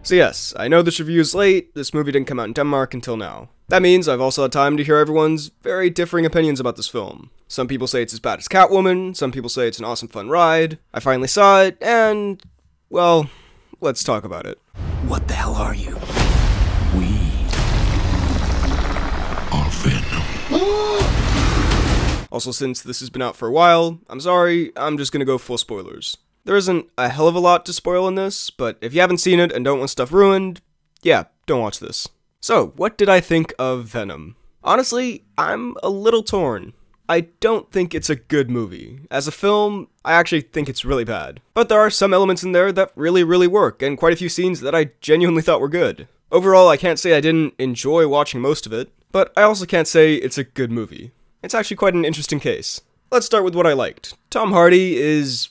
So yes, I know this review is late, this movie didn't come out in Denmark until now. That means I've also had time to hear everyone's very differing opinions about this film. Some people say it's as bad as Catwoman, some people say it's an awesome fun ride. I finally saw it, and, well, let's talk about it. What the hell are you? We are Venom. Also, since this has been out for a while, I'm sorry, I'm just gonna go full spoilers. There isn't a hell of a lot to spoil in this, but if you haven't seen it and don't want stuff ruined, yeah, don't watch this. So, what did I think of Venom? Honestly, I'm a little torn. I don't think it's a good movie. As a film, I actually think it's really bad. But there are some elements in there that really work, and quite a few scenes that I genuinely thought were good. Overall, I can't say I didn't enjoy watching most of it, but I also can't say it's a good movie. It's actually quite an interesting case. Let's start with what I liked. Tom Hardy is...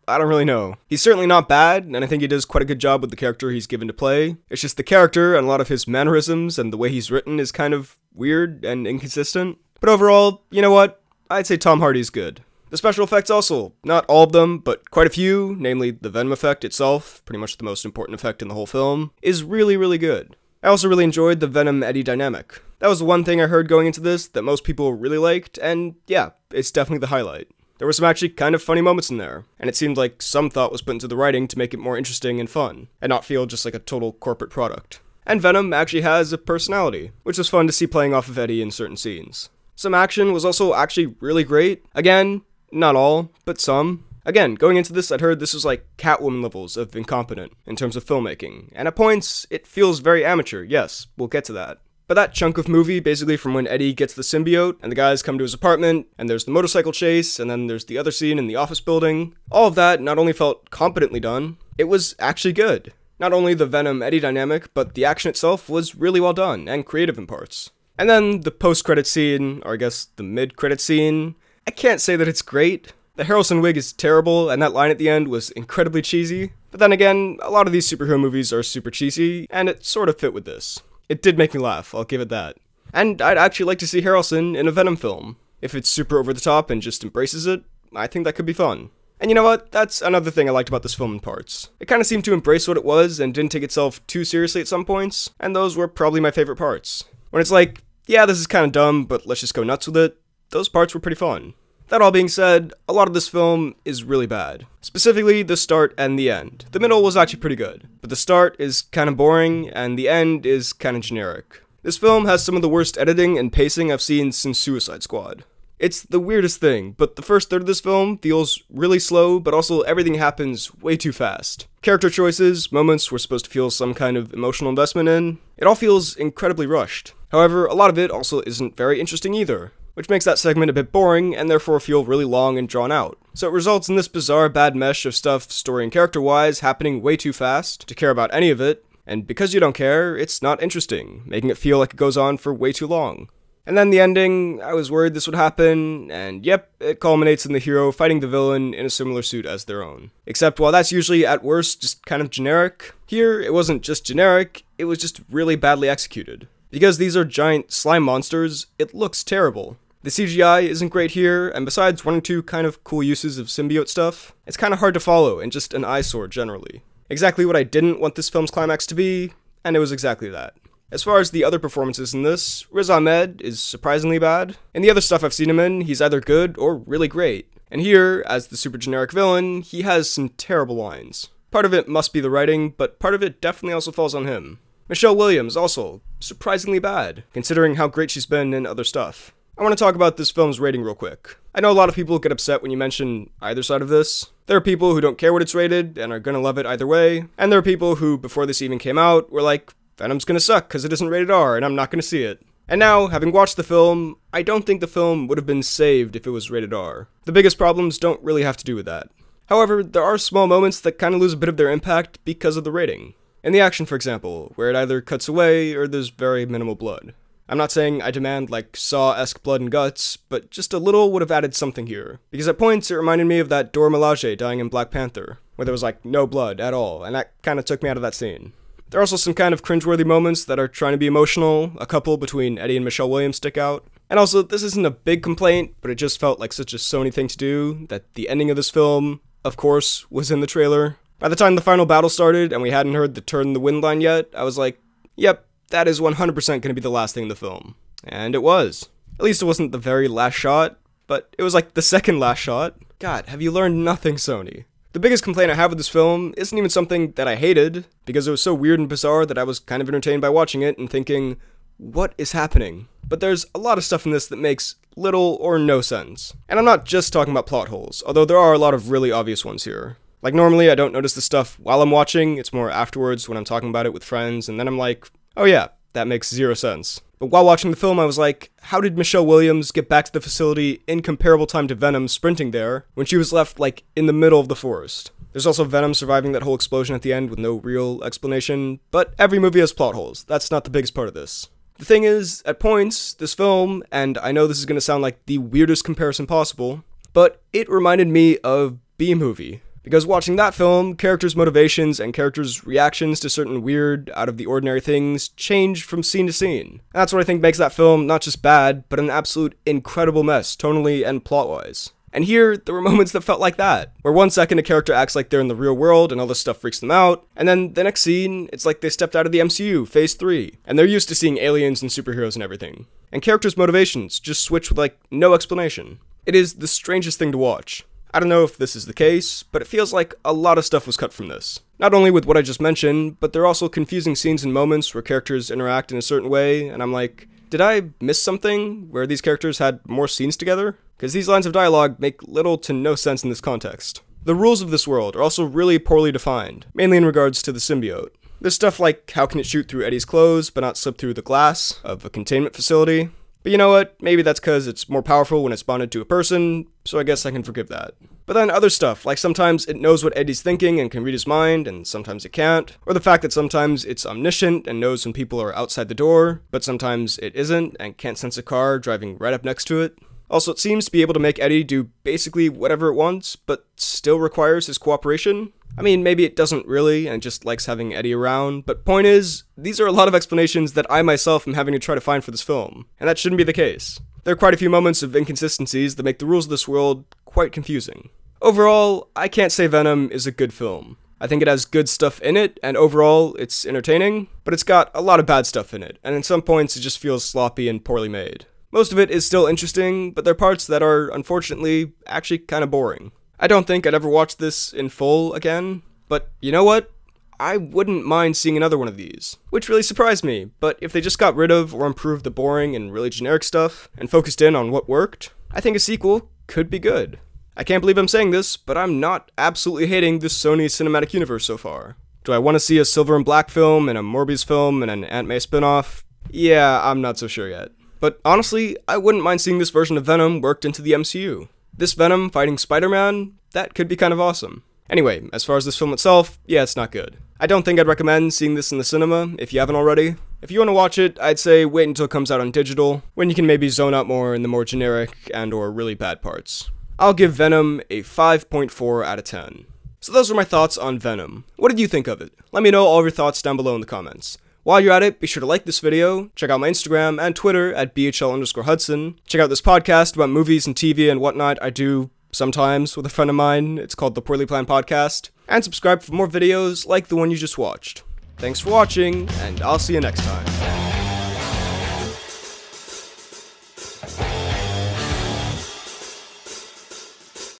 I don't really know. He's certainly not bad, and I think he does quite a good job with the character he's given to play. It's just the character and a lot of his mannerisms and the way he's written is kind of weird and inconsistent. But overall, you know what? I'd say Tom Hardy's good. The special effects also, not all of them, but quite a few, namely the Venom effect itself, pretty much the most important effect in the whole film, is really good. I also really enjoyed the Venom-Eddie dynamic. That was the one thing I heard going into this that most people really liked, and yeah, it's definitely the highlight. There were some actually kind of funny moments in there, and it seemed like some thought was put into the writing to make it more interesting and fun, and not feel just like a total corporate product. And Venom actually has a personality, which was fun to see playing off of Eddie in certain scenes. Some action was also actually really great. Again, not all, but some. Again, going into this, I'd heard this was like Catwoman levels of incompetent in terms of filmmaking, and at points, it feels very amateur, yes, we'll get to that. But that chunk of movie, basically from when Eddie gets the symbiote, and the guys come to his apartment, and there's the motorcycle chase, and then there's the other scene in the office building, all of that not only felt competently done, it was actually good. Not only the Venom-Eddie dynamic, but the action itself was really well done, and creative in parts. And then the post-credit scene, or I guess the mid-credit scene, I can't say that it's great. The Harrelson wig is terrible, and that line at the end was incredibly cheesy. But then again, a lot of these superhero movies are super cheesy, and it sort of fit with this. It did make me laugh, I'll give it that. And I'd actually like to see Harrelson in a Venom film. If it's super over the top and just embraces it, I think that could be fun. And you know what? That's another thing I liked about this film in parts. It kind of seemed to embrace what it was and didn't take itself too seriously at some points, and those were probably my favorite parts. When it's like, yeah, this is kind of dumb, but let's just go nuts with it, those parts were pretty fun. That all being said, a lot of this film is really bad. Specifically, the start and the end. The middle was actually pretty good, but the start is kind of boring, and the end is kind of generic. This film has some of the worst editing and pacing I've seen since Suicide Squad. It's the weirdest thing, but the first third of this film feels really slow, but also everything happens way too fast. Character choices, moments we're supposed to feel some kind of emotional investment in, it all feels incredibly rushed. However, a lot of it also isn't very interesting either, which makes that segment a bit boring and therefore feel really long and drawn out. So it results in this bizarre bad mesh of stuff story and character-wise happening way too fast to care about any of it, and because you don't care, it's not interesting, making it feel like it goes on for way too long. And then the ending, I was worried this would happen, and yep, it culminates in the hero fighting the villain in a similar suit as their own. Except while that's usually at worst just kind of generic, here it wasn't just generic, it was just really badly executed. Because these are giant slime monsters, it looks terrible. The CGI isn't great here, and besides one or two kind of cool uses of symbiote stuff, it's kind of hard to follow and just an eyesore generally. Exactly what I didn't want this film's climax to be, and it was exactly that. As far as the other performances in this, Riz Ahmed is surprisingly bad. In the other stuff I've seen him in, he's either good or really great. And here, as the super generic villain, he has some terrible lines. Part of it must be the writing, but part of it definitely also falls on him. Michelle Williams, also, surprisingly bad, considering how great she's been in other stuff. I want to talk about this film's rating real quick. I know a lot of people get upset when you mention either side of this. There are people who don't care what it's rated, and are gonna love it either way, and there are people who, before this even came out, were like, Venom's gonna suck because it isn't rated R, and I'm not gonna see it. And now, having watched the film, I don't think the film would have been saved if it was rated R. The biggest problems don't really have to do with that. However, there are small moments that kind of lose a bit of their impact because of the rating. In the action, for example, where it either cuts away or there's very minimal blood. I'm not saying I demand, like, Saw-esque blood and guts, but just a little would have added something here. Because at points, it reminded me of that Dora Milaje dying in Black Panther, where there was, like, no blood at all, and that kind of took me out of that scene. There are also some kind of cringeworthy moments that are trying to be emotional. A couple between Eddie and Michelle Williams stick out. And also, this isn't a big complaint, but it just felt like such a Sony thing to do, that the ending of this film, of course, was in the trailer. By the time the final battle started and we hadn't heard the turn in the wind line yet, I was like, yep, that is 100% going to be the last thing in the film. And it was. At least it wasn't the very last shot, but it was like the second last shot. God, have you learned nothing, Sony? The biggest complaint I have with this film isn't even something that I hated, because it was so weird and bizarre that I was kind of entertained by watching it and thinking, what is happening? But there's a lot of stuff in this that makes little or no sense. And I'm not just talking about plot holes, although there are a lot of really obvious ones here. Like normally I don't notice this stuff while I'm watching, it's more afterwards when I'm talking about it with friends, and then I'm like, oh yeah, that makes zero sense. But while watching the film I was like, how did Michelle Williams get back to the facility in comparable time to Venom sprinting there, when she was left like in the middle of the forest? There's also Venom surviving that whole explosion at the end with no real explanation, but every movie has plot holes, that's not the biggest part of this. The thing is, at points, this film, and I know this is going to sound like the weirdest comparison possible, but it reminded me of B-Movie. Because watching that film, characters' motivations and characters' reactions to certain weird, out-of-the-ordinary things change from scene to scene. And that's what I think makes that film not just bad, but an absolute incredible mess, tonally and plot-wise. And here, there were moments that felt like that, where 1 second a character acts like they're in the real world and all this stuff freaks them out, and then the next scene, it's like they stepped out of the MCU, Phase 3, and they're used to seeing aliens and superheroes and everything. And characters' motivations just switch with like no explanation. It is the strangest thing to watch. I don't know if this is the case, but it feels like a lot of stuff was cut from this. Not only with what I just mentioned, but there are also confusing scenes and moments where characters interact in a certain way, and I'm like, did I miss something where these characters had more scenes together? Because these lines of dialogue make little to no sense in this context. The rules of this world are also really poorly defined, mainly in regards to the symbiote. There's stuff like how can it shoot through Eddie's clothes but not slip through the glass of a containment facility. But you know what, maybe that's because it's more powerful when it's bonded to a person, so I guess I can forgive that. But then other stuff, like sometimes it knows what Eddie's thinking and can read his mind, and sometimes it can't. Or the fact that sometimes it's omniscient and knows when people are outside the door, but sometimes it isn't and can't sense a car driving right up next to it. Also, it seems to be able to make Eddie do basically whatever it wants, but still requires his cooperation. I mean, maybe it doesn't really, and just likes having Eddie around, but point is, these are a lot of explanations that I myself am having to try to find for this film, and that shouldn't be the case. There are quite a few moments of inconsistencies that make the rules of this world quite confusing. Overall, I can't say Venom is a good film. I think it has good stuff in it, and overall, it's entertaining, but it's got a lot of bad stuff in it, and in some points it just feels sloppy and poorly made. Most of it is still interesting, but there are parts that are, unfortunately, actually kind of boring. I don't think I'd ever watch this in full again, but you know what? I wouldn't mind seeing another one of these, which really surprised me, but if they just got rid of or improved the boring and really generic stuff, and focused in on what worked, I think a sequel could be good. I can't believe I'm saying this, but I'm not absolutely hating this Sony cinematic universe so far. Do I want to see a Silver and Black film, and a Morbius film, and an Aunt May spinoff? Yeah, I'm not so sure yet. But honestly, I wouldn't mind seeing this version of Venom worked into the MCU. This Venom fighting Spider-Man, that could be kind of awesome. Anyway, as far as this film itself, yeah, it's not good. I don't think I'd recommend seeing this in the cinema, if you haven't already. If you want to watch it, I'd say wait until it comes out on digital, when you can maybe zone out more in the more generic and or really bad parts. I'll give Venom a 5.4 out of 10. So those were my thoughts on Venom. What did you think of it? Let me know all of your thoughts down below in the comments. While you're at it, be sure to like this video, check out my Instagram and Twitter at BHL_Hudson, check out this podcast about movies and TV and whatnot I do sometimes with a friend of mine, it's called The Poorly Planned Podcast, and subscribe for more videos like the one you just watched. Thanks for watching, and I'll see you next time.